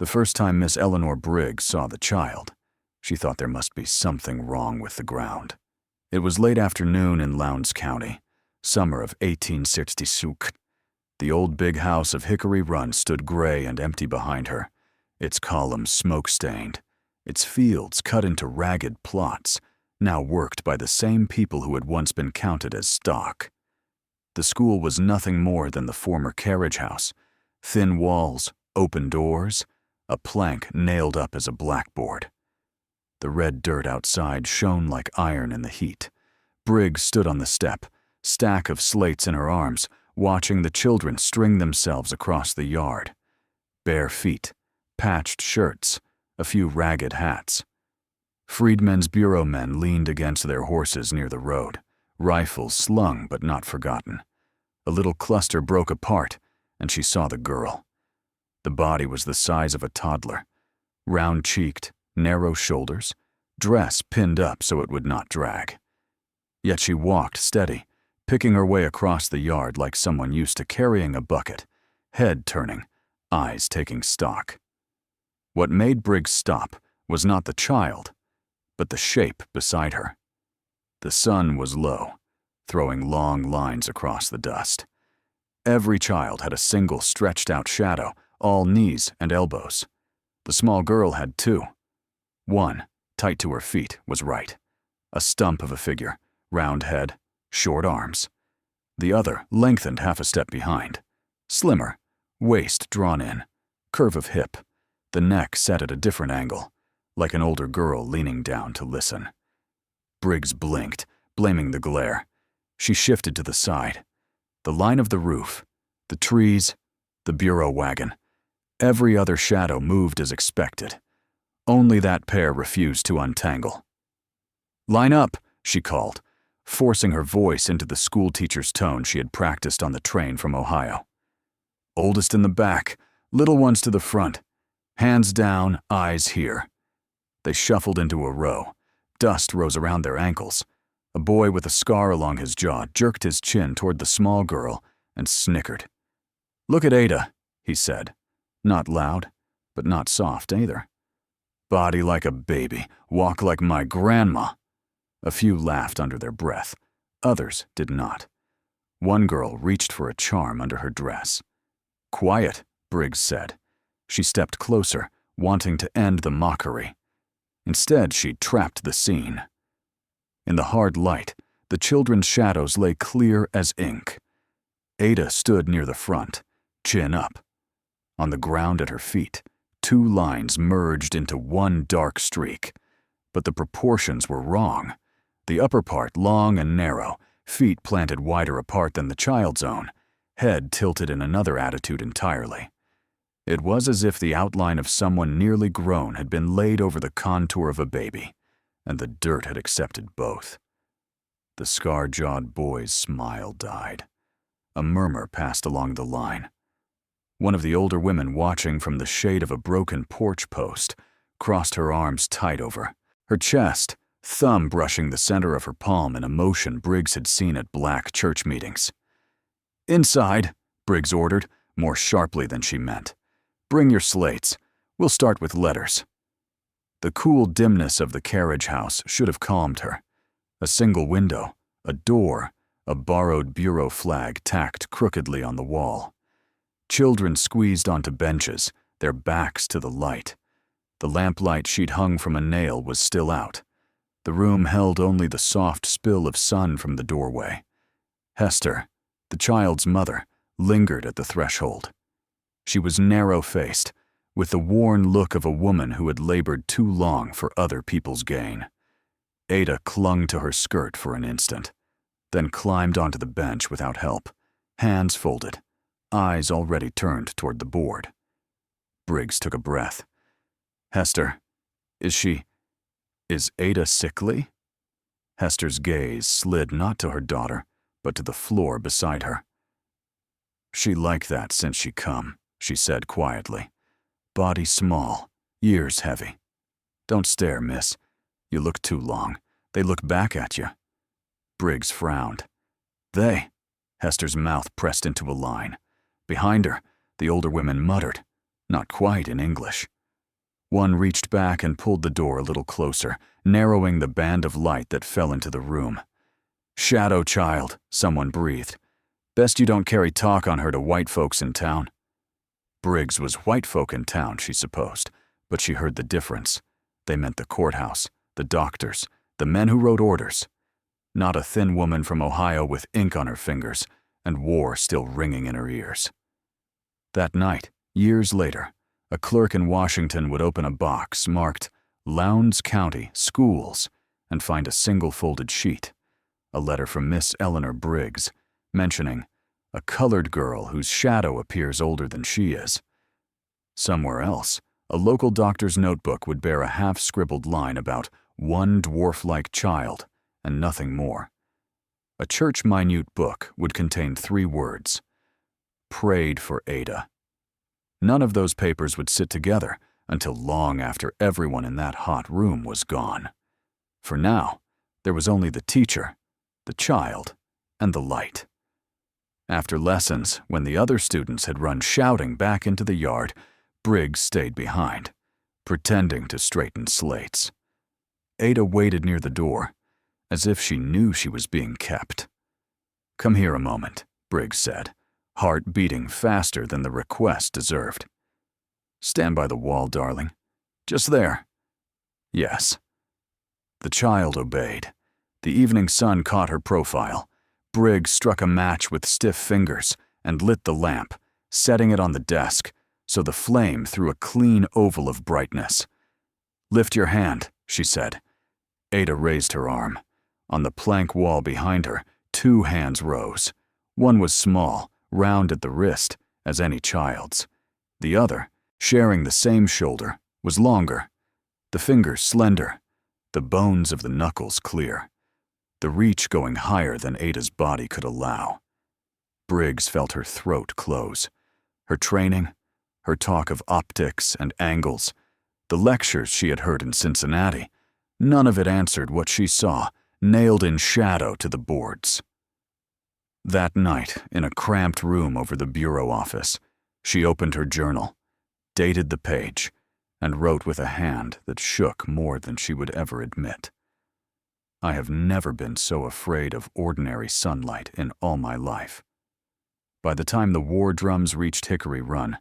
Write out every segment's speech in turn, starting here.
The first time Miss Eleanor Briggs saw the child, she thought there must be something wrong with the ground. It was late afternoon in Lowndes County, summer of 1866. The old big house of Hickory Run stood gray and empty behind her, its columns smoke-stained, its fields cut into ragged plots, now worked by the same people who had once been counted as stock. The school was nothing more than the former carriage house: thin walls, open doors, a plank nailed up as a blackboard. The red dirt outside shone like iron in the heat. Briggs stood on the step, stack of slates in her arms, watching the children string themselves across the yard. Bare feet, patched shirts, a few ragged hats. Freedmen's Bureau men leaned against their horses near the road, rifles slung but not forgotten. A little cluster broke apart, and she saw the girl. The body was the size of a toddler, round-cheeked, narrow shoulders, dress pinned up so it would not drag. Yet she walked steady, picking her way across the yard like someone used to carrying a bucket, head turning, eyes taking stock. What made Briggs stop was not the child, but the shape beside her. The sun was low, throwing long lines across the dust. Every child had a single stretched-out shadow, all knees and elbows. The small girl had two. One, tight to her feet, was right, a stump of a figure, round head, short arms. The other lengthened half a step behind, slimmer, waist drawn in, curve of hip, the neck set at a different angle, like an older girl leaning down to listen. Briggs blinked, blaming the glare. She shifted to the side. The line of the roof, the trees, the bureau wagon. Every other shadow moved as expected. Only that pair refused to untangle. "Line up," she called, forcing her voice into the schoolteacher's tone she had practiced on the train from Ohio. "Oldest in the back, little ones to the front. Hands down, eyes here." They shuffled into a row. Dust rose around their ankles. A boy with a scar along his jaw jerked his chin toward the small girl and snickered. "Look at Ada," he said. Not loud, but not soft either. "Body like a baby, walk like my grandma." A few laughed under their breath. Others did not. One girl reached for a charm under her dress. "Quiet," Briggs said. She stepped closer, wanting to end the mockery. Instead, she trapped the scene. In the hard light, the children's shadows lay clear as ink. Ada stood near the front, chin up. On the ground at her feet, two lines merged into one dark streak. But the proportions were wrong. The upper part long and narrow, feet planted wider apart than the child's own, head tilted in another attitude entirely. It was as if the outline of someone nearly grown had been laid over the contour of a baby, and the dirt had accepted both. The scar-jawed boy's smile died. A murmur passed along the line. One of the older women, watching from the shade of a broken porch post, crossed her arms tight over her chest, thumb brushing the center of her palm in a motion Briggs had seen at black church meetings. "Inside," Briggs ordered, more sharply than she meant. "Bring your slates. We'll start with letters." The cool dimness of the carriage house should have calmed her. A single window, a door, a borrowed bureau flag tacked crookedly on the wall. Children squeezed onto benches, their backs to the light. The lamplight she'd hung from a nail was still out. The room held only the soft spill of sun from the doorway. Hester, the child's mother, lingered at the threshold. She was narrow-faced, with the worn look of a woman who had labored too long for other people's gain. Ada clung to her skirt for an instant, then climbed onto the bench without help, hands folded, eyes already turned toward the board. Briggs took a breath. "Hester, is Ada sickly?" Hester's gaze slid not to her daughter, but to the floor beside her. "She like that since she come," she said quietly. "Body small, years heavy. Don't stare, miss. You look too long. They look back at you." Briggs frowned. "They?" Hester's mouth pressed into a line. Behind her, the older women muttered. not quite in English. One reached back and pulled the door a little closer, narrowing the band of light that fell into the room. "Shadow child," someone breathed. "Best you don't carry talk on her to white folks in town." Briggs was white folk in town, she supposed, but she heard the difference. They meant the courthouse, the doctors, the men who wrote orders. Not a thin woman from Ohio with ink on her fingers and war still ringing in her ears. That night, years later, a clerk in Washington would open a box marked Lowndes County Schools and find a single folded sheet, a letter from Miss Eleanor Briggs, mentioning a colored girl whose shadow appears older than she is. Somewhere else, a local doctor's notebook would bear a half-scribbled line about one dwarf-like child and nothing more. A church minute book would contain 3 words: "Prayed for Ada." None of those papers would sit together until long after everyone in that hot room was gone. For now, there was only the teacher, the child, and the light. After lessons, when the other students had run shouting back into the yard, Briggs stayed behind, pretending to straighten slates. Ada waited near the door, as if she knew she was being kept. "Come here a moment," Briggs said, heart beating faster than the request deserved. "Stand by the wall, darling. Just there." "Yes." The child obeyed. The evening sun caught her profile. Briggs struck a match with stiff fingers and lit the lamp, setting it on the desk so the flame threw a clean oval of brightness. "Lift your hand," she said. Ada raised her arm. On the plank wall behind her, 2 hands rose. One was small, round at the wrist, as any child's. The other, sharing the same shoulder, was longer. The fingers slender, the bones of the knuckles clear. The reach going higher than Ada's body could allow. Briggs felt her throat close. Her training, her talk of optics and angles, the lectures she had heard in Cincinnati, none of it answered what she saw, nailed in shadow to the boards. That night, in a cramped room over the bureau office, she opened her journal, dated the page, and wrote with a hand that shook more than she would ever admit. "I have never been so afraid of ordinary sunlight in all my life." By the time the war drums reached Hickory Run,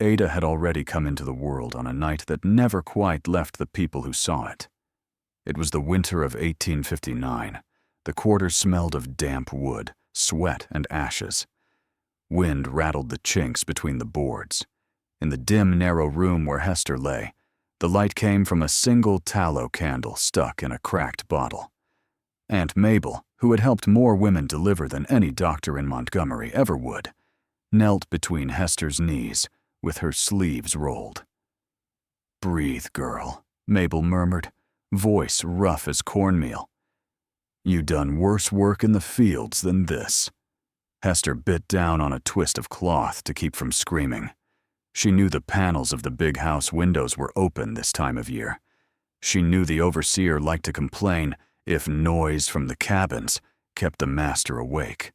Ada had already come into the world on a night that never quite left the people who saw it. It was the winter of 1859. The quarters smelled of damp wood, sweat, and ashes. Wind rattled the chinks between the boards. In the dim, narrow room where Hester lay, the light came from a single tallow candle stuck in a cracked bottle. Aunt Mabel, who had helped more women deliver than any doctor in Montgomery ever would, knelt between Hester's knees with her sleeves rolled. "Breathe, girl," Mabel murmured, voice rough as cornmeal. "You done worse work in the fields than this." Hester bit down on a twist of cloth to keep from screaming. She knew the panels of the big house windows were open this time of year. She knew the overseer liked to complain if noise from the cabins kept the master awake.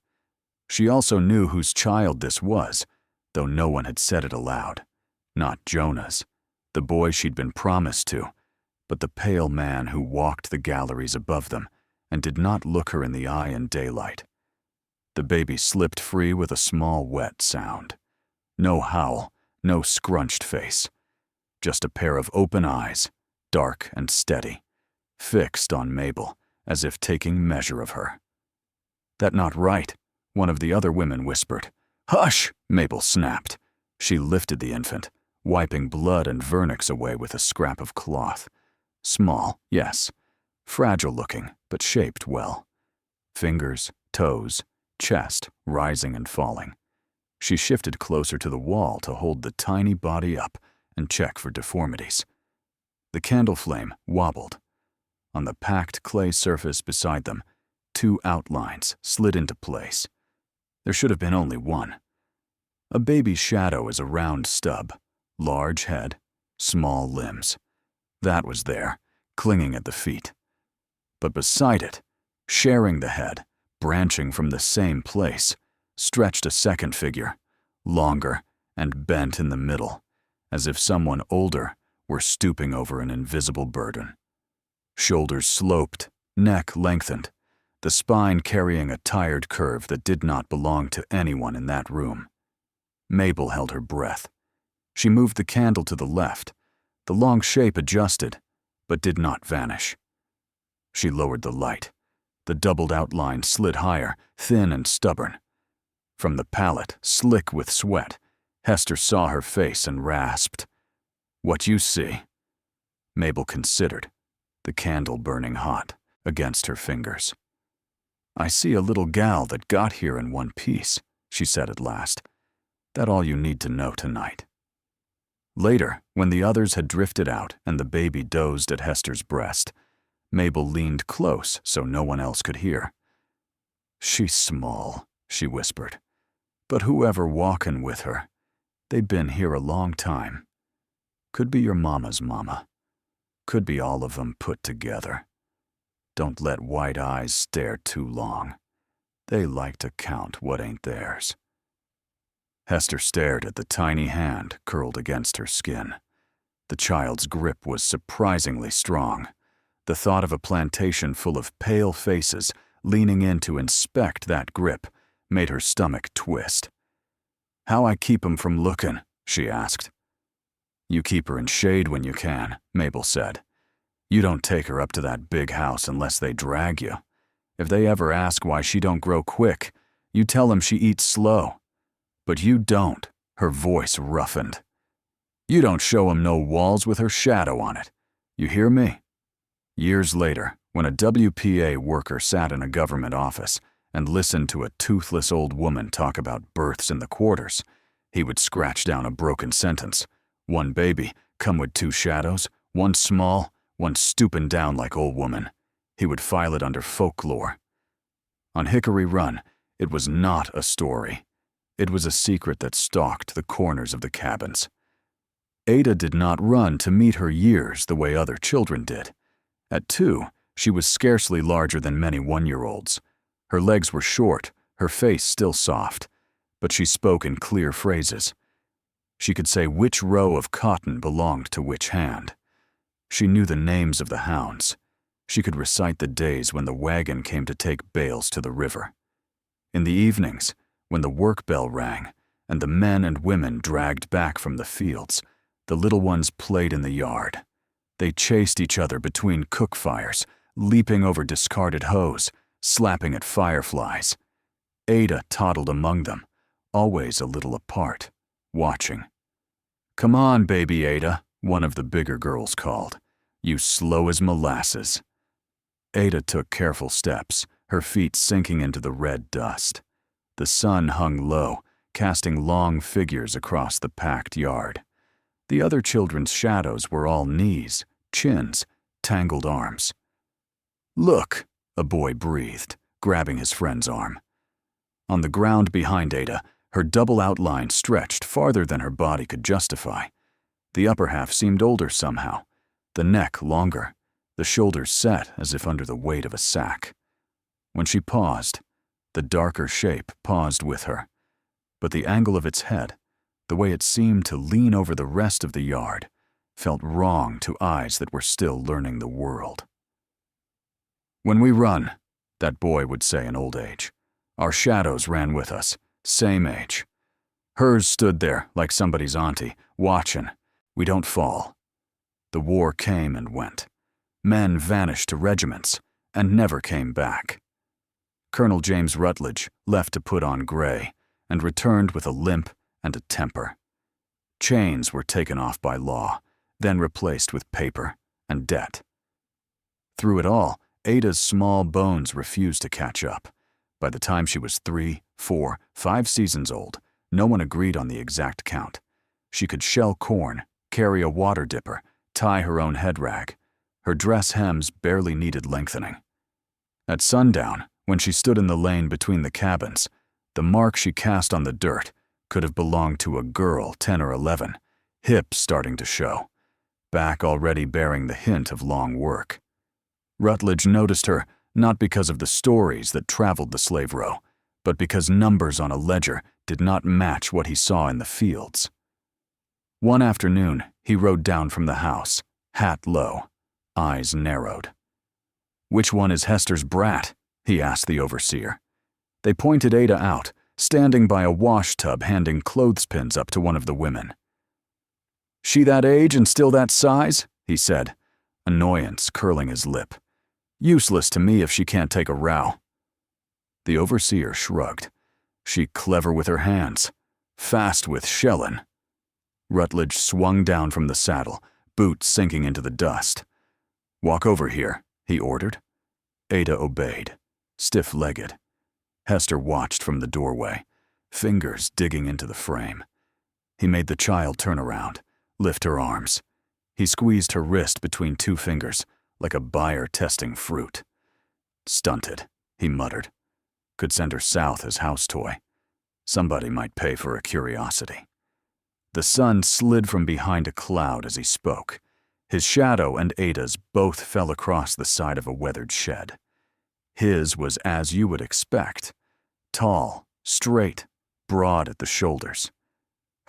She also knew whose child this was, though no one had said it aloud. Not Jonah's, the boy she'd been promised to, but the pale man who walked the galleries above them and did not look her in the eye in daylight. The baby slipped free with a small wet sound. No howl, no scrunched face. Just a pair of open eyes, dark and steady, fixed on Mabel, as if taking measure of her. "That not right," one of the other women whispered. "Hush!" Mabel snapped. She lifted the infant, wiping blood and vernix away with a scrap of cloth. Small, yes. Fragile-looking, but shaped well. Fingers, toes, chest rising and falling. She shifted closer to the wall to hold the tiny body up and check for deformities. The candle flame wobbled. On the packed clay surface beside them, 2 outlines slid into place. There should have been only one. A baby's shadow is a round stub, large head, small limbs. That was there, clinging at the feet. But beside it, sharing the head, branching from the same place, stretched a second figure, longer and bent in the middle, as if someone older were stooping over an invisible burden. Shoulders sloped, neck lengthened, the spine carrying a tired curve that did not belong to anyone in that room. Mabel held her breath. She moved the candle to the left. The long shape adjusted, but did not vanish. She lowered the light. The doubled outline slid higher, thin and stubborn. From the pallet, slick with sweat, Hester saw her face and rasped, "What you see?" Mabel considered, the candle burning hot against her fingers. "I see a little gal that got here in one piece," she said at last. "That all you need to know tonight." Later, when the others had drifted out and the baby dozed at Hester's breast, Mabel leaned close so no one else could hear. "She's small," she whispered, "but whoever walkin' with her, they been here a long time. Could be your mama's mama. Could be all of 'em put together. Don't let white eyes stare too long. They like to count what ain't theirs." Hester stared at the tiny hand curled against her skin. The child's grip was surprisingly strong. The thought of a plantation full of pale faces leaning in to inspect that grip made her stomach twist. "How I keep 'em from lookin'?" she asked. "You keep her in shade when you can," Mabel said. "You don't take her up to that big house unless they drag you. If they ever ask why she don't grow quick, you tell 'em she eats slow. But you don't," her voice roughened. "You don't show 'em no walls with her shadow on it. You hear me?" Years later, when a WPA worker sat in a government office and listened to a toothless old woman talk about births in the quarters, he would scratch down a broken sentence. One baby, come with two shadows, one small, one stoopin' down like old woman. He would file it under folklore. On Hickory Run, it was not a story. It was a secret that stalked the corners of the cabins. Ada did not run to meet her years the way other children did. At 2, she was scarcely larger than many 1-year-olds. Her legs were short, her face still soft, but she spoke in clear phrases. She could say which row of cotton belonged to which hand. She knew the names of the hounds. She could recite the days when the wagon came to take bales to the river. In the evenings, when the work bell rang and the men and women dragged back from the fields, the little ones played in the yard. They chased each other between cook fires, leaping over discarded hose, slapping at fireflies. Ada toddled among them, always a little apart, watching. "Come on, baby Ada," one of the bigger girls called. "You slow as molasses." Ada took careful steps, her feet sinking into the red dust. The sun hung low, casting long figures across the packed yard. The other children's shadows were all knees, chins, tangled arms. "Look," a boy breathed, grabbing his friend's arm. On the ground behind Ada, her double outline stretched farther than her body could justify. The upper half seemed older somehow, the neck longer, the shoulders set as if under the weight of a sack. When she paused, the darker shape paused with her, but the angle of its head, the way it seemed to lean over the rest of the yard, felt wrong to eyes that were still learning the world. "When we run," that boy would say in old age, "our shadows ran with us, same age. Hers stood there like somebody's auntie, watchin'. We don't fall." The war came and went. Men vanished to regiments and never came back. Colonel James Rutledge left to put on gray and returned with a limp and a temper. Chains were taken off by law, then replaced with paper and debt. Through it all, Ada's small bones refused to catch up. By the time she was 3, 4, 5 seasons old, no one agreed on the exact count. She could shell corn, carry a water dipper, tie her own head rag. Her dress hems barely needed lengthening. At sundown, when she stood in the lane between the cabins, the mark she cast on the dirt could have belonged to a girl 10 or 11, hips starting to show, back already bearing the hint of long work. Rutledge noticed her not because of the stories that traveled the slave row, but because numbers on a ledger did not match what he saw in the fields. One afternoon, he rode down from the house, hat low, eyes narrowed. "Which one is Hester's brat?" he asked the overseer. They pointed Ada out, standing by a wash tub handing clothespins up to one of the women. "She that age and still that size?" he said, annoyance curling his lip. "Useless to me if she can't take a row." The overseer shrugged. "She clever with her hands, fast with shellin'." Rutledge swung down from the saddle, boots sinking into the dust. "Walk over here," he ordered. Ada obeyed, stiff-legged. Hester watched from the doorway, fingers digging into the frame. He made the child turn around, lift her arms. He squeezed her wrist between two fingers, like a buyer testing fruit. "Stunted," he muttered. "Could send her south as house toy. Somebody might pay for a curiosity." The sun slid from behind a cloud as he spoke. His shadow and Ada's both fell across the side of a weathered shed. His was as you would expect, tall, straight, broad at the shoulders.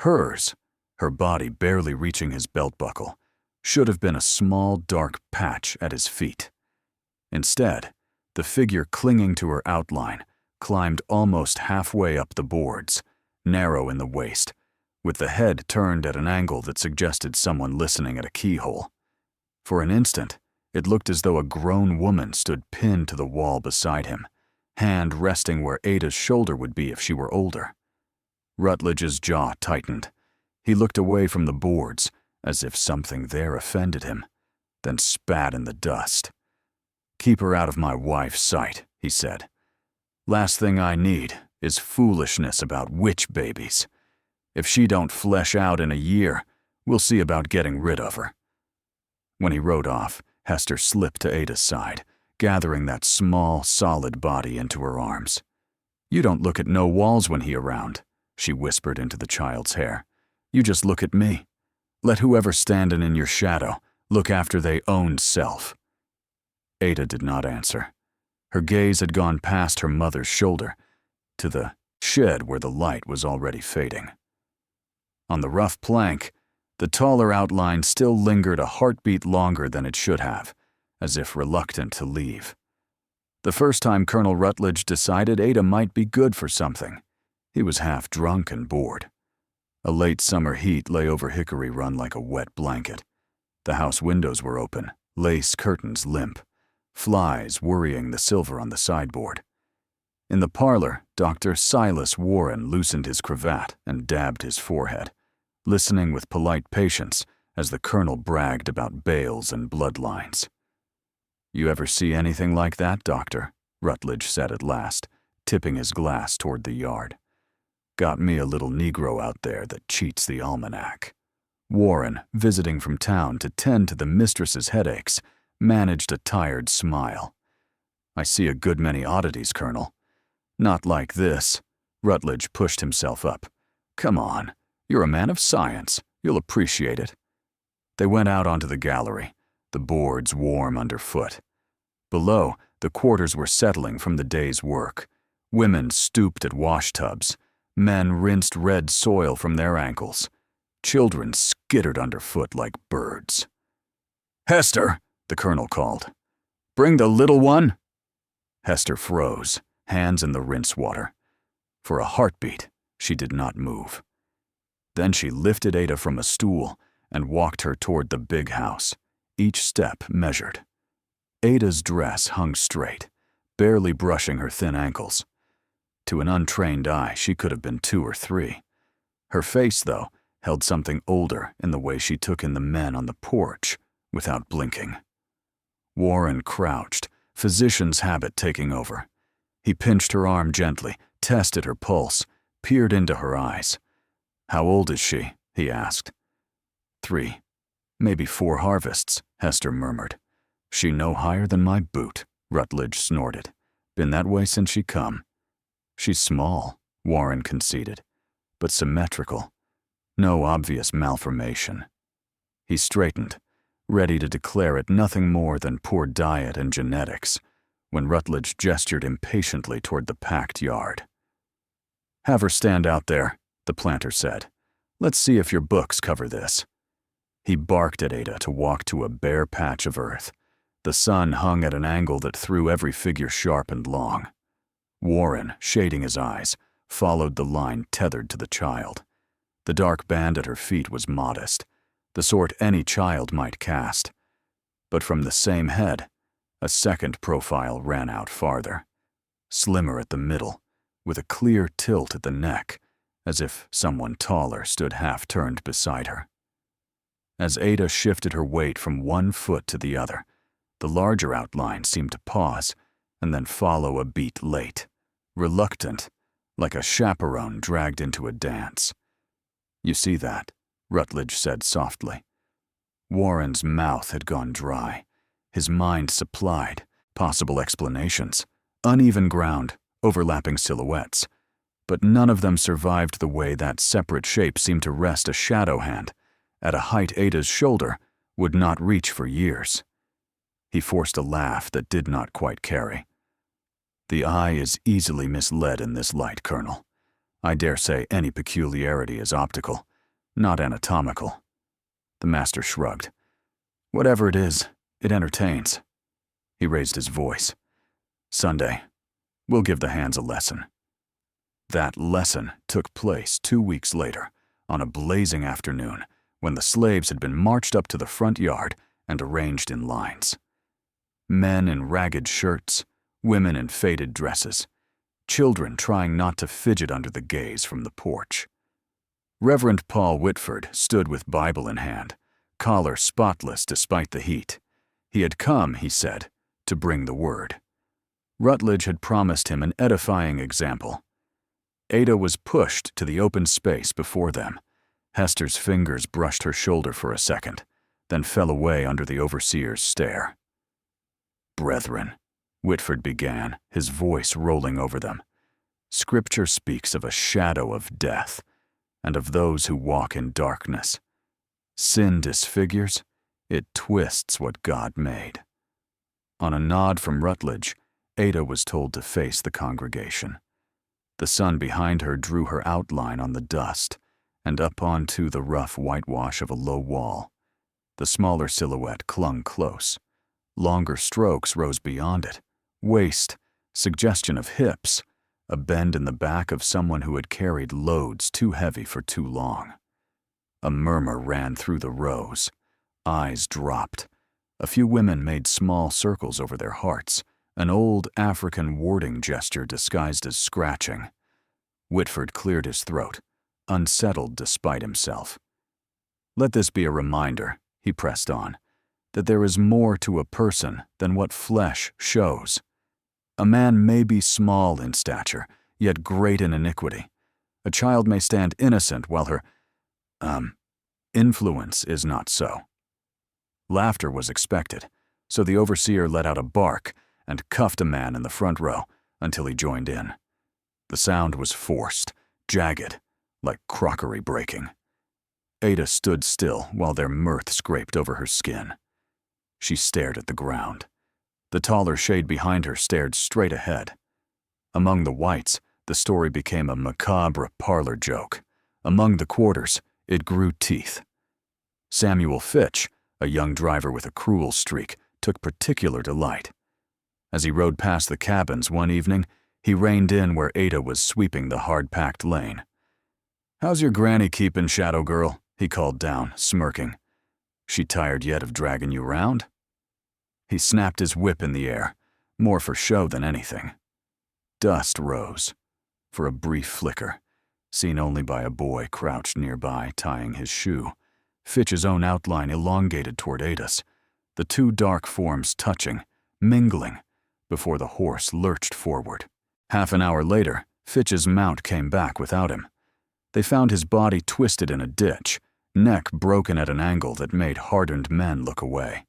Hers, her body barely reaching his belt buckle, should have been a small, dark patch at his feet. Instead, the figure clinging to her outline climbed almost halfway up the boards, narrow in the waist, with the head turned at an angle that suggested someone listening at a keyhole. For an instant, it looked as though a grown woman stood pinned to the wall beside him, hand resting where Ada's shoulder would be if she were older. Rutledge's jaw tightened. He looked away from the boards, as if something there offended him, then spat in the dust. "Keep her out of my wife's sight," he said. "Last thing I need is foolishness about witch babies. If she don't flesh out in a year, we'll see about getting rid of her." When he rode off, Hester slipped to Ada's side, gathering that small, solid body into her arms. "You don't look at no walls when he around," she whispered into the child's hair. "You just look at me. Let whoever's standin' in your shadow look after they own self." Ada did not answer. Her gaze had gone past her mother's shoulder to the shed where the light was already fading. On the rough plank, the taller outline still lingered a heartbeat longer than it should have, as if reluctant to leave. The first time Colonel Rutledge decided Ada might be good for something, he was half drunk and bored. A late summer heat lay over Hickory Run like a wet blanket. The house windows were open, lace curtains limp, flies worrying the silver on the sideboard. In the parlor, Dr. Silas Warren loosened his cravat and dabbed his forehead, listening with polite patience as the colonel bragged about bales and bloodlines. "You ever see anything like that, Doctor?" Rutledge said at last, tipping his glass toward the yard. "Got me a little Negro out there that cheats the almanac." Warren, visiting from town to tend to the mistress's headaches, managed a tired smile. "I see a good many oddities, Colonel. Not like this." Rutledge pushed himself up. "Come on, you're a man of science. You'll appreciate it." They went out onto the gallery, the boards warm underfoot. Below, the quarters were settling from the day's work. Women stooped at washtubs. Men rinsed red soil from their ankles. Children skittered underfoot like birds. "Hester," the colonel called. "Bring the little one." Hester froze, hands in the rinse water. For a heartbeat, she did not move. Then she lifted Ada from a stool and walked her toward the big house, each step measured. Ada's dress hung straight, barely brushing her thin ankles. To an untrained eye, she could have been 2 or 3. Her face, though, held something older in the way she took in the men on the porch without blinking. Warren crouched, physician's habit taking over. He pinched her arm gently, tested her pulse, peered into her eyes. "How old is she?" he asked. 3, maybe 4 harvests, Hester murmured. "She no higher than my boot," Rutledge snorted. "Been that way since she come." "She's small," Warren conceded, "but symmetrical. No obvious malformation." He straightened, ready to declare it nothing more than poor diet and genetics, when Rutledge gestured impatiently toward the packed yard. "Have her stand out there," the planter said. Let's see if your books cover this." He barked at Ada to walk to a bare patch of earth. The sun hung at an angle that threw every figure sharp and long. Warren, shading his eyes, followed the line tethered to the child. The dark band at her feet was modest, the sort any child might cast. But from the same head, a second profile ran out farther, slimmer at the middle, with a clear tilt at the neck, as if someone taller stood half-turned beside her. As Ada shifted her weight from one foot to the other, the larger outline seemed to pause and then follow a beat late, reluctant, like a chaperone dragged into a dance. "You see that?" Rutledge said softly. Warren's mouth had gone dry. His mind supplied possible explanations, uneven ground, overlapping silhouettes, but none of them survived the way that separate shape seemed to rest a shadow hand, at a height Ada's shoulder would not reach for years. He forced a laugh that did not quite carry. "The eye is easily misled in this light, Colonel. I dare say any peculiarity is optical, not anatomical." The master shrugged. "Whatever it is, it entertains." He raised his voice. "Sunday, we'll give the hands a lesson." That lesson took place 2 weeks later, on a blazing afternoon, when the slaves had been marched up to the front yard and arranged in lines. Men in ragged shirts, women in faded dresses, children trying not to fidget under the gaze from the porch. Reverend Paul Whitford stood with Bible in hand, collar spotless despite the heat. He had come, he said, to bring the word. Rutledge had promised him an edifying example. Ada was pushed to the open space before them. Hester's fingers brushed her shoulder for a second, then fell away under the overseer's stare. "Brethren," Whitford began, his voice rolling over them, "Scripture speaks of a shadow of death, and of those who walk in darkness. Sin disfigures, it twists what God made." On a nod from Rutledge, Ada was told to face the congregation. The sun behind her drew her outline on the dust and up onto the rough whitewash of a low wall. The smaller silhouette clung close. Longer strokes rose beyond it. Waist, suggestion of hips, a bend in the back of someone who had carried loads too heavy for too long. A murmur ran through the rows. Eyes dropped. A few women made small circles over their hearts, an old African warding gesture disguised as scratching. Whitford cleared his throat, unsettled despite himself. "Let this be a reminder," he pressed on, "that there is more to a person than what flesh shows. A man may be small in stature, yet great in iniquity. A child may stand innocent while her, influence is not so." Laughter was expected, so the overseer let out a bark and cuffed a man in the front row until he joined in. The sound was forced, jagged, like crockery breaking. Ada stood still while their mirth scraped over her skin. She stared at the ground. The taller shade behind her stared straight ahead. Among the whites, the story became a macabre parlor joke. Among the quarters, it grew teeth. Samuel Fitch, a young driver with a cruel streak, took particular delight. As he rode past the cabins one evening, he reined in where Ada was sweeping the hard-packed lane. "How's your granny keepin', Shadow Girl?" he called down, smirking. "She tired yet of dragging you round?" He snapped his whip in the air, more for show than anything. Dust rose. For a brief flicker, seen only by a boy crouched nearby tying his shoe, Fitch's own outline elongated toward Ada's, the two dark forms touching, mingling, before the horse lurched forward. Half an hour later, Fitch's mount came back without him. They found his body twisted in a ditch, neck broken at an angle that made hardened men look away.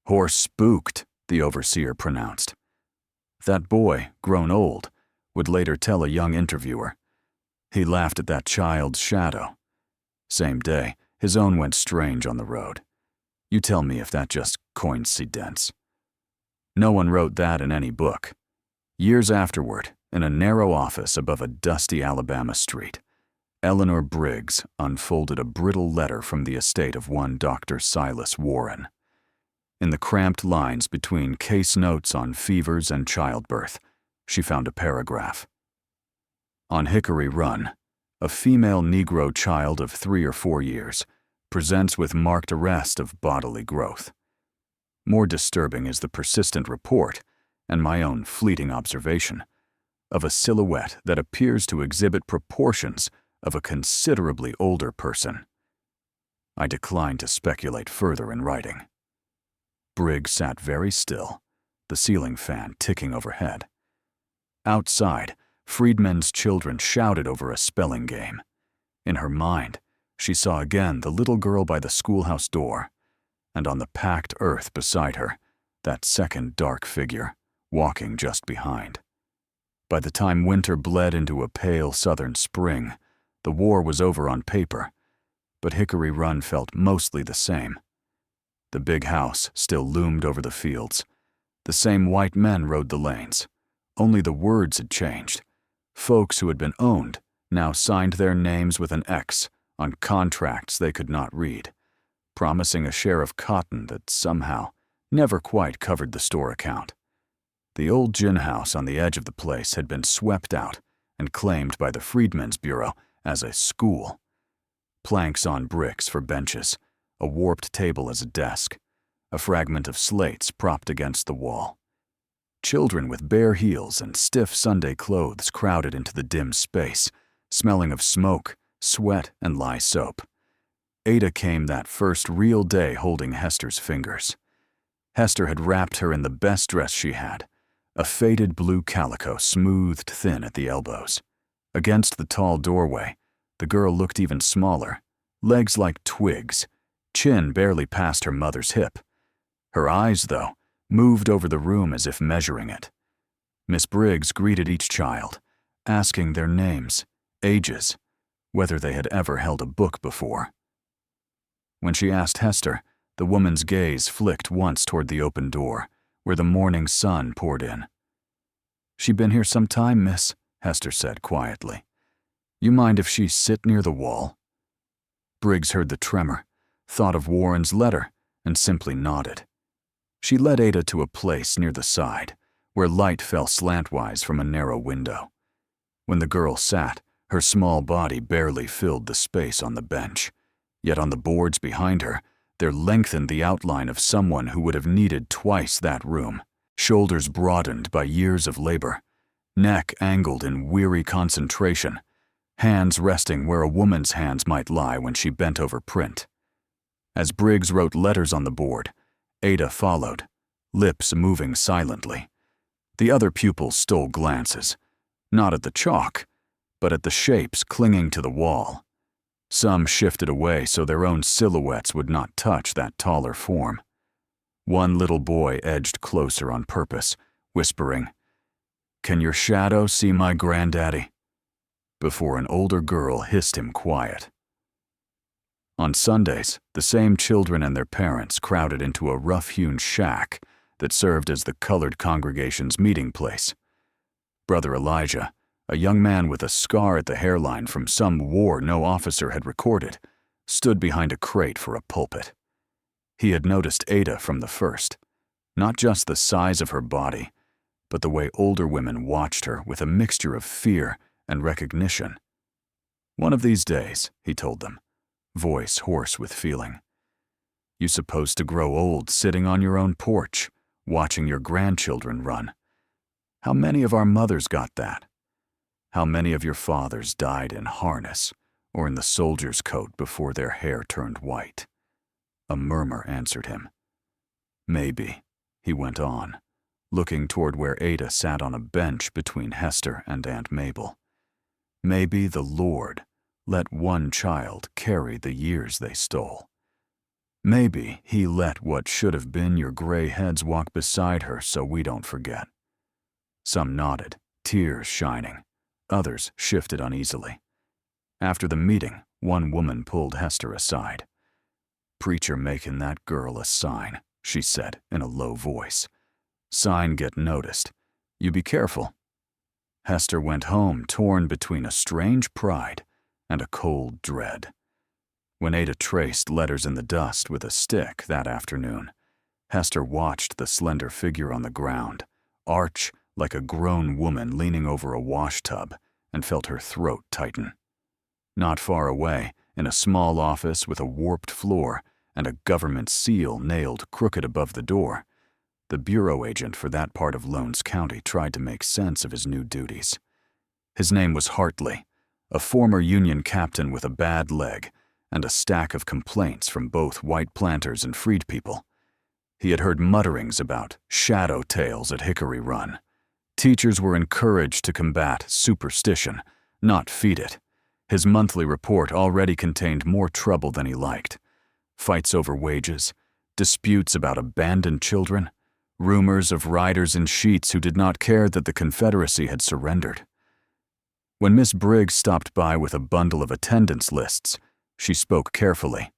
"Horse spooked," the overseer pronounced. That boy, grown old, would later tell a young interviewer. He laughed at that child's shadow. Same day, his own went strange on the road. You tell me if that just coincidence. No one wrote that in any book. Years afterward, in a narrow office above a dusty Alabama street, Eleanor Briggs unfolded a brittle letter from the estate of one Dr. Silas Warren. In the cramped lines between case notes on fevers and childbirth, she found a paragraph. On Hickory Run, a female Negro child of 3 or 4 years presents with marked arrest of bodily growth. More disturbing is the persistent report, and my own fleeting observation, of a silhouette that appears to exhibit proportions of a considerably older person. I declined to speculate further in writing. Briggs sat very still, the ceiling fan ticking overhead. Outside, Freedmen's children shouted over a spelling game. In her mind, she saw again the little girl by the schoolhouse door, and on the packed earth beside her, that second dark figure, walking just behind. By the time winter bled into a pale southern spring, the war was over on paper, but Hickory Run felt mostly the same. The big house still loomed over the fields. The same white men rode the lanes. Only the words had changed. Folks who had been owned now signed their names with an X on contracts they could not read, promising a share of cotton that somehow never quite covered the store account. The old gin house on the edge of the place had been swept out and claimed by the Freedmen's Bureau as a school. Planks on bricks for benches, a warped table as a desk, a fragment of slates propped against the wall. Children with bare heels and stiff Sunday clothes crowded into the dim space, smelling of smoke, sweat, and lye soap. Ada came that first real day holding Hester's fingers. Hester had wrapped her in the best dress she had, a faded blue calico smoothed thin at the elbows. Against the tall doorway, the girl looked even smaller, legs like twigs, chin barely past her mother's hip. Her eyes, though, moved over the room as if measuring it. Miss Briggs greeted each child, asking their names, ages, whether they had ever held a book before. When she asked Hester, the woman's gaze flicked once toward the open door, where the morning sun poured in. "She been here some time, miss," Hester said quietly. "You mind if she sit near the wall?" Briggs heard the tremor, thought of Warren's letter, and simply nodded. She led Ada to a place near the side, where light fell slantwise from a narrow window. When the girl sat, her small body barely filled the space on the bench, yet on the boards behind her, there lengthened the outline of someone who would have needed twice that room, shoulders broadened by years of labor, neck angled in weary concentration, hands resting where a woman's hands might lie when she bent over print. As Briggs wrote letters on the board, Ada followed, lips moving silently. The other pupils stole glances, not at the chalk, but at the shapes clinging to the wall. Some shifted away so their own silhouettes would not touch that taller form. One little boy edged closer on purpose, whispering, "Can your shadow see my granddaddy?" before an older girl hissed him quiet. On Sundays, the same children and their parents crowded into a rough-hewn shack that served as the colored congregation's meeting place. Brother Elijah, a young man with a scar at the hairline from some war no officer had recorded, stood behind a crate for a pulpit. He had noticed Ada from the first, not just the size of her body, but the way older women watched her with a mixture of fear and recognition. "One of these days," he told them, voice hoarse with feeling, "you supposed to grow old sitting on your own porch, watching your grandchildren run. How many of our mothers got that? How many of your fathers died in harness or in the soldier's coat before their hair turned white?" A murmur answered him. "Maybe," he went on, looking toward where Ada sat on a bench between Hester and Aunt Mabel. "Maybe the Lord let one child carry the years they stole. Maybe he let what should have been your gray heads walk beside her so we don't forget." Some nodded, tears shining. Others shifted uneasily. After the meeting, one woman pulled Hester aside. "Preacher making that girl a sign," she said in a low voice. "Sign get noticed. You be careful." Hester went home torn between a strange pride and a cold dread. When Ada traced letters in the dust with a stick that afternoon, Hester watched the slender figure on the ground, arch like a grown woman leaning over a washtub, and felt her throat tighten. Not far away, in a small office with a warped floor and a government seal nailed crooked above the door, the bureau agent for that part of Lowndes County tried to make sense of his new duties. His name was Hartley, a former Union captain with a bad leg and a stack of complaints from both white planters and freed people. He had heard mutterings about shadow tales at Hickory Run. Teachers were encouraged to combat superstition, not feed it. His monthly report already contained more trouble than he liked. Fights over wages, disputes about abandoned children, rumors of riders in sheets who did not care that the Confederacy had surrendered. When Miss Briggs stopped by with a bundle of attendance lists, she spoke carefully.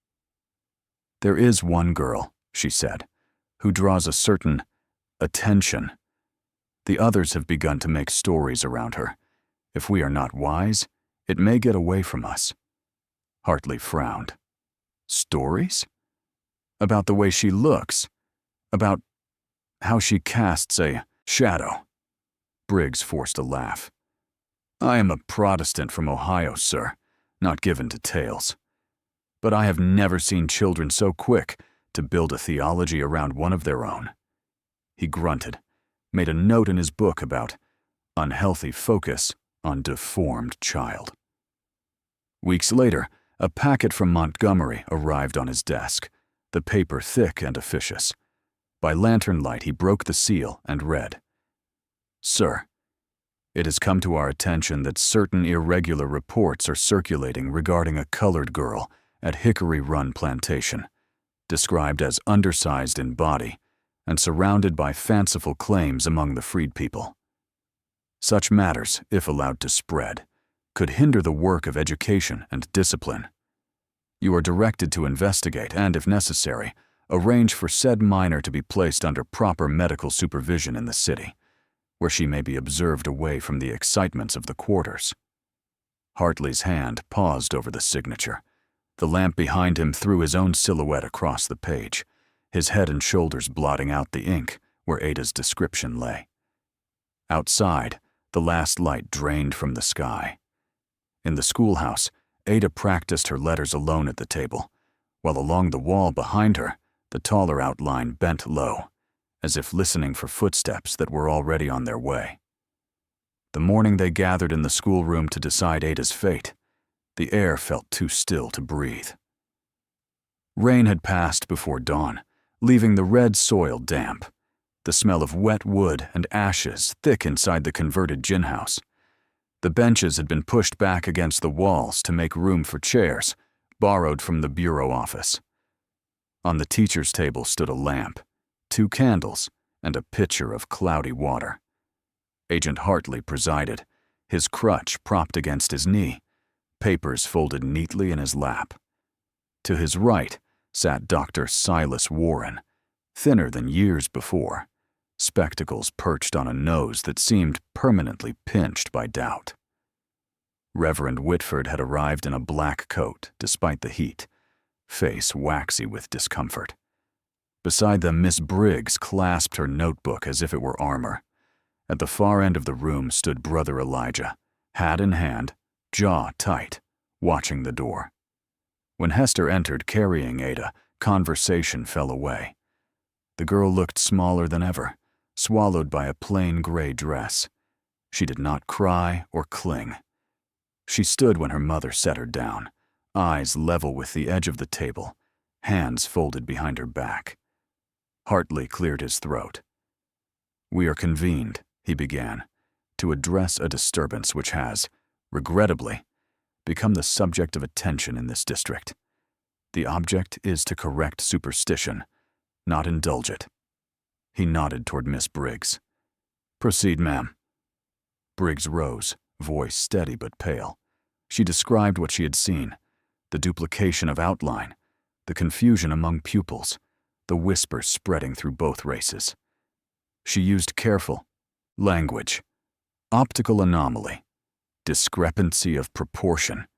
"There is one girl," she said, "who draws a certain attention. The others have begun to make stories around her. If we are not wise, it may get away from us." Hartley frowned. "Stories? About the way she looks? About how she casts a shadow?" Briggs forced a laugh. "I am a Protestant from Ohio, sir, not given to tales. But I have never seen children so quick to build a theology around one of their own." He grunted, made a note in his book about unhealthy focus on deformed child. Weeks later, a packet from Montgomery arrived on his desk, the paper thick and officious. By lantern light, he broke the seal and read, "Sir, it has come to our attention that certain irregular reports are circulating regarding a colored girl at Hickory Run Plantation, described as undersized in body and surrounded by fanciful claims among the freed people. Such matters, if allowed to spread, could hinder the work of education and discipline. You are directed to investigate and, if necessary, arrange for said minor to be placed under proper medical supervision in the city, where she may be observed away from the excitements of the quarters." Hartley's hand paused over the signature. The lamp behind him threw his own silhouette across the page, his head and shoulders blotting out the ink where Ada's description lay. Outside, the last light drained from the sky. In the schoolhouse, Ada practiced her letters alone at the table, while along the wall behind her, the taller outline bent low, as if listening for footsteps that were already on their way. The morning they gathered in the schoolroom to decide Ada's fate, the air felt too still to breathe. Rain had passed before dawn, leaving the red soil damp, the smell of wet wood and ashes thick inside the converted gin house. The benches had been pushed back against the walls to make room for chairs, borrowed from the bureau office. On the teacher's table stood a lamp, 2 candles, and a pitcher of cloudy water. Agent Hartley presided, his crutch propped against his knee, papers folded neatly in his lap. To his right sat Dr. Silas Warren, thinner than years before, spectacles perched on a nose that seemed permanently pinched by doubt. Reverend Whitford had arrived in a black coat, despite the heat, face waxy with discomfort. Beside them, Miss Briggs clasped her notebook as if it were armor. At the far end of the room stood Brother Elijah, hat in hand, jaw tight, watching the door. When Hester entered carrying Ada, conversation fell away. The girl looked smaller than ever, swallowed by a plain gray dress. She did not cry or cling. She stood when her mother set her down, eyes level with the edge of the table, hands folded behind her back. Hartley cleared his throat. "We are convened," he began, "to address a disturbance which has, regrettably, become the subject of attention in this district. The object is to correct superstition, not indulge it." He nodded toward Miss Briggs. "Proceed, ma'am." Briggs rose, voice steady but pale. She described what she had seen, the duplication of outline, the confusion among pupils, the whispers spreading through both races. She used careful language, optical anomaly, discrepancy of proportion.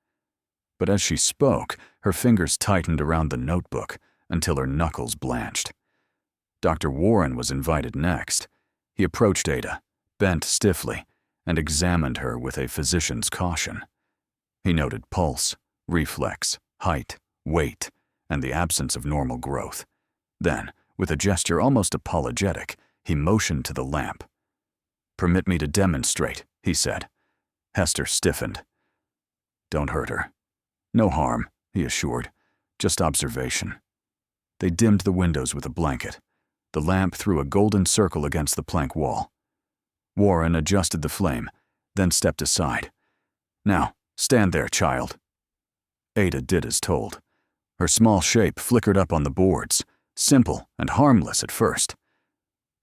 but as she spoke, her fingers tightened around the notebook until her knuckles blanched. Dr. Warren was invited next. He approached Ada, bent stiffly, and examined her with a physician's caution. He noted pulse, reflex, height, weight, and the absence of normal growth. Then, with a gesture almost apologetic, he motioned to the lamp. "Permit me to demonstrate," he said. Hester stiffened. "Don't hurt her." "No harm," he assured. "Just observation." They dimmed the windows with a blanket. The lamp threw a golden circle against the plank wall. Warren adjusted the flame, then stepped aside. "Now, stand there, child." Ada did as told. Her small shape flickered up on the boards, simple and harmless at first.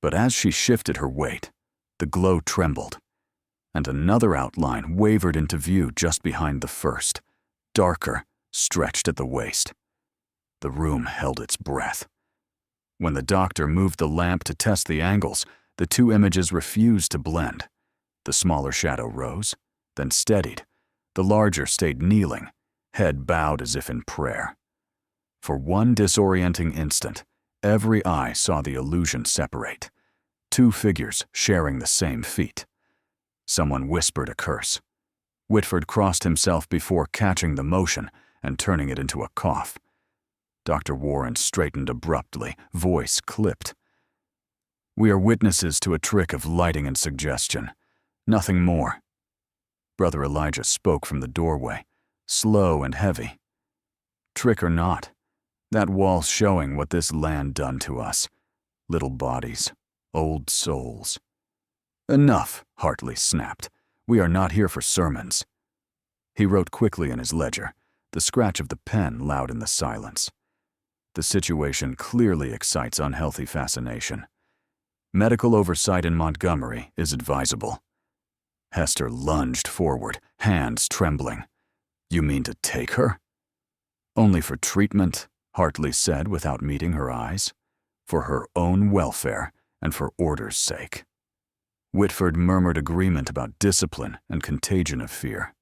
But as she shifted her weight, the glow trembled, and another outline wavered into view just behind the first, darker, stretched at the waist. The room held its breath. When the doctor moved the lamp to test the angles, the two images refused to blend. The smaller shadow rose, then steadied. The larger stayed kneeling, head bowed as if in prayer. For one disorienting instant, every eye saw the illusion separate. Two figures sharing the same feat. Someone whispered a curse. Whitford crossed himself before catching the motion and turning it into a cough. Dr. Warren straightened abruptly, voice clipped. "We are witnesses to a trick of lighting and suggestion. Nothing more." Brother Elijah spoke from the doorway, slow and heavy. "Trick or not, that wall's showing what this land done to us. Little bodies, old souls." "Enough," Hartley snapped. "We are not here for sermons." He wrote quickly in his ledger, the scratch of the pen loud in the silence. The situation clearly excites unhealthy fascination. Medical oversight in Montgomery is advisable. Hester lunged forward, hands trembling. "You mean to take her?" "Only for treatment," Hartley said without meeting her eyes. "For her own welfare and for order's sake." Whitford murmured agreement about discipline and contagion of fear.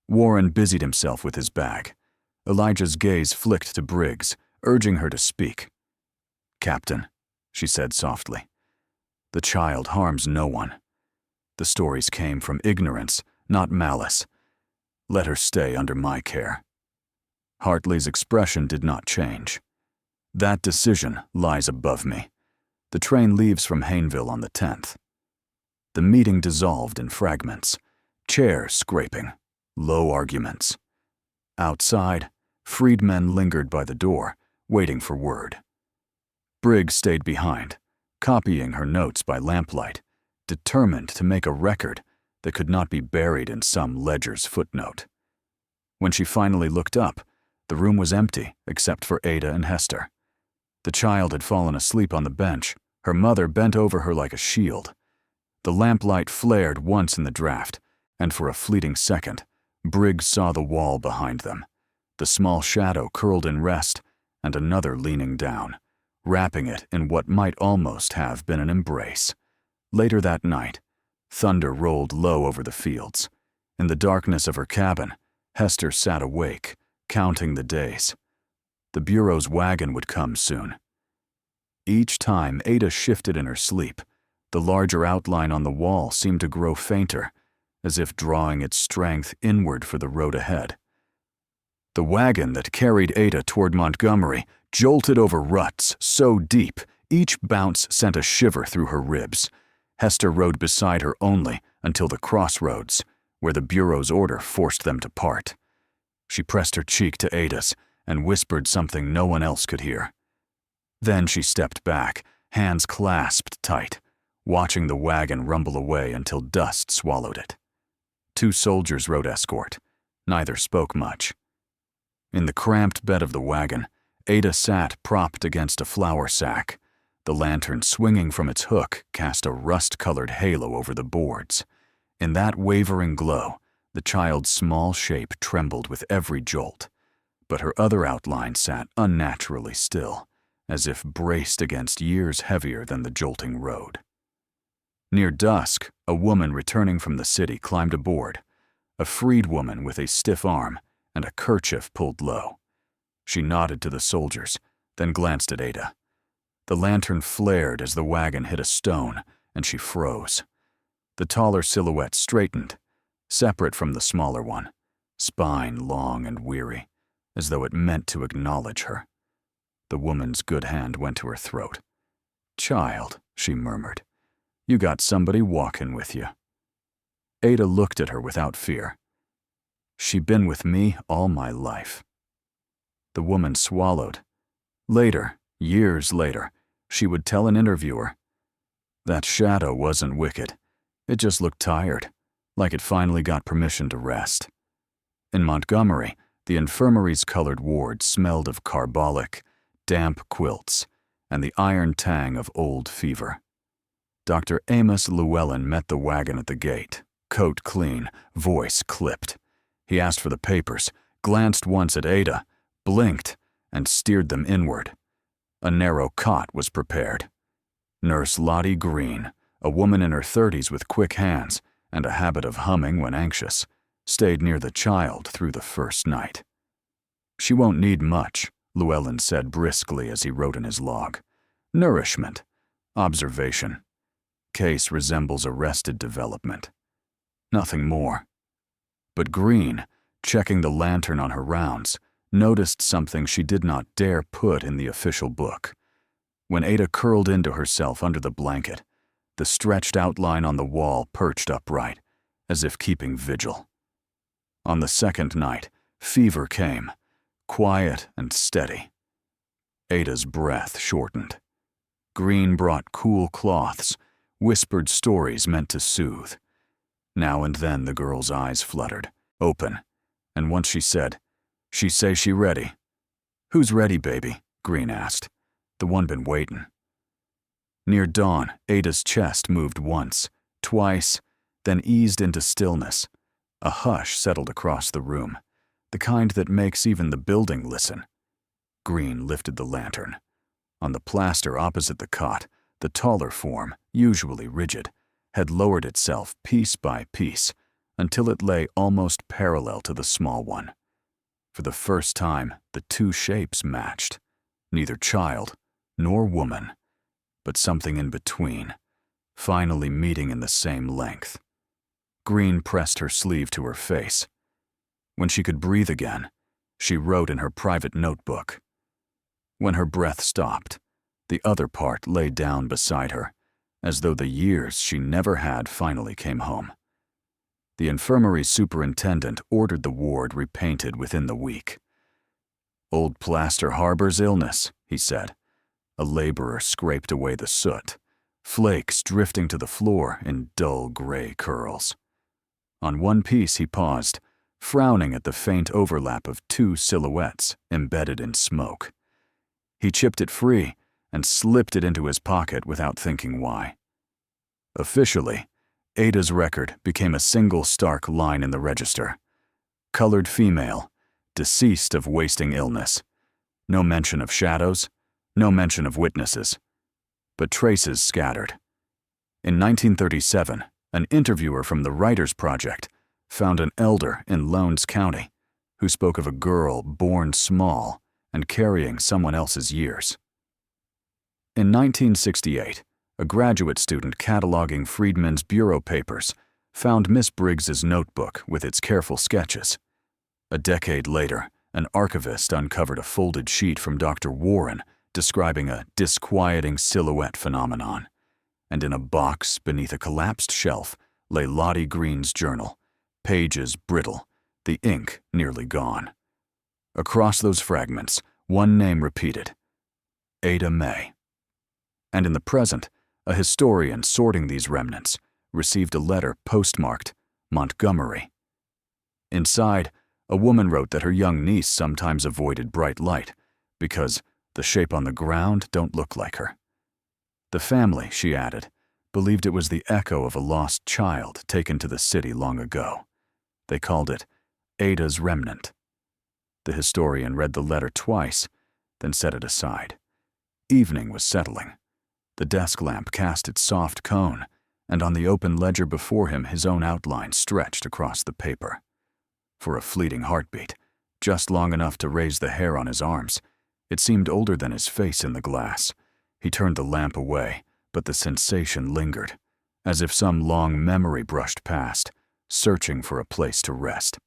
Warren busied himself with his bag. Elijah's gaze flicked to Briggs, urging her to speak. "Captain," she said softly, "the child harms no one. The stories came from ignorance, not malice. Let her stay under my care." Hartley's expression did not change. "That decision lies above me. The train leaves from Hayneville on the 10th. The meeting dissolved in fragments, chairs scraping, low arguments. Outside, freedmen lingered by the door, waiting for word. Briggs stayed behind, copying her notes by lamplight, determined to make a record that could not be buried in some ledger's footnote. When she finally looked up, the room was empty except for Ada and Hester. The child had fallen asleep on the bench, her mother bent over her like a shield. The lamplight flared once in the draft, and for a fleeting second, Briggs saw the wall behind them, the small shadow curled in rest, and another leaning down, wrapping it in what might almost have been an embrace. Later that night, thunder rolled low over the fields. In the darkness of her cabin, Hester sat awake, counting the days. The Bureau's wagon would come soon. Each time Ada shifted in her sleep, the larger outline on the wall seemed to grow fainter, as if drawing its strength inward for the road ahead. The wagon that carried Ada toward Montgomery jolted over ruts so deep, each bounce sent a shiver through her ribs. Hester rode beside her only until the crossroads, where the Bureau's order forced them to part. She pressed her cheek to Ada's and whispered something no one else could hear. Then she stepped back, hands clasped tight, watching the wagon rumble away until dust swallowed it. 2 soldiers rode escort. Neither spoke much. In the cramped bed of the wagon, Ada sat propped against a flour sack. The lantern swinging from its hook cast a rust-colored halo over the boards. In that wavering glow, the child's small shape trembled with every jolt, but her other outline sat unnaturally still, as if braced against years heavier than the jolting road. Near dusk, a woman returning from the city climbed aboard, a freed woman with a stiff arm and a kerchief pulled low. She nodded to the soldiers, then glanced at Ada. The lantern flared as the wagon hit a stone, and she froze. The taller silhouette straightened, separate from the smaller one, spine long and weary, as though it meant to acknowledge her. The woman's good hand went to her throat. "Child," she murmured, "you got somebody walking with you." Ada looked at her without fear. "She been with me all my life." The woman swallowed. Later, years later, she would tell an interviewer, "That shadow wasn't wicked. It just looked tired, like it finally got permission to rest." In Montgomery, the infirmary's colored ward smelled of carbolic, damp quilts, and the iron tang of old fever. Dr. Amos Llewellyn met the wagon at the gate, coat clean, voice clipped. He asked for the papers, glanced once at Ada, blinked, and steered them inward. A narrow cot was prepared. Nurse Lottie Green, a woman in her 30s with quick hands and a habit of humming when anxious, stayed near the child through the first night. "She won't need much," Llewellyn said briskly as he wrote in his log. "Nourishment. Observation. Case resembles arrested development. Nothing more." But Green, checking the lantern on her rounds, noticed something she did not dare put in the official book. When Ada curled into herself under the blanket, the stretched outline on the wall perched upright, as if keeping vigil. On the second night, fever came, quiet and steady. Ada's breath shortened. Green brought cool cloths, whispered stories meant to soothe. Now and then the girl's eyes fluttered, open, and once she said, "She say she ready." "Who's ready, baby?" Green asked. "The one been waitin'." Near dawn, Ada's chest moved once, twice, then eased into stillness. A hush settled across the room, the kind that makes even the building listen. Green lifted the lantern. On the plaster opposite the cot, the taller form, usually rigid, had lowered itself piece by piece until it lay almost parallel to the small one. For the first time, the two shapes matched. Neither child nor woman, but something in between, finally meeting in the same length. Green pressed her sleeve to her face. When she could breathe again, she wrote in her private notebook. When her breath stopped, the other part lay down beside her, as though the years she never had finally came home. The infirmary superintendent ordered the ward repainted within the week. "Old plaster harbors illness," he said. A laborer scraped away the soot, flakes drifting to the floor in dull gray curls. On one piece he paused, frowning at the faint overlap of two silhouettes embedded in smoke. He chipped it free and slipped it into his pocket without thinking why. Officially, Ada's record became a single stark line in the register. Colored female, deceased of wasting illness. No mention of shadows, no mention of witnesses, but traces scattered. In 1937, an interviewer from the Writers' Project found an elder in Lowndes County who spoke of a girl born small and carrying someone else's years. In 1968, a graduate student cataloging Friedman's bureau papers found Miss Briggs's notebook with its careful sketches. A decade later, an archivist uncovered a folded sheet from Dr. Warren describing a disquieting silhouette phenomenon. And in a box beneath a collapsed shelf lay Lottie Green's journal, pages brittle, the ink nearly gone. Across those fragments, one name repeated: Ada May. And in the present, a historian sorting these remnants received a letter postmarked Montgomery. Inside, a woman wrote that her young niece sometimes avoided bright light because the shape on the ground don't look like her. The family, she added, believed it was the echo of a lost child taken to the city long ago. They called it Ada's Remnant. The historian read the letter twice, then set it aside. Evening was settling. The desk lamp cast its soft cone, and on the open ledger before him his own outline stretched across the paper. For a fleeting heartbeat, just long enough to raise the hair on his arms. It seemed older than his face in the glass. He turned the lamp away, but the sensation lingered, as if some long memory brushed past, searching for a place to rest.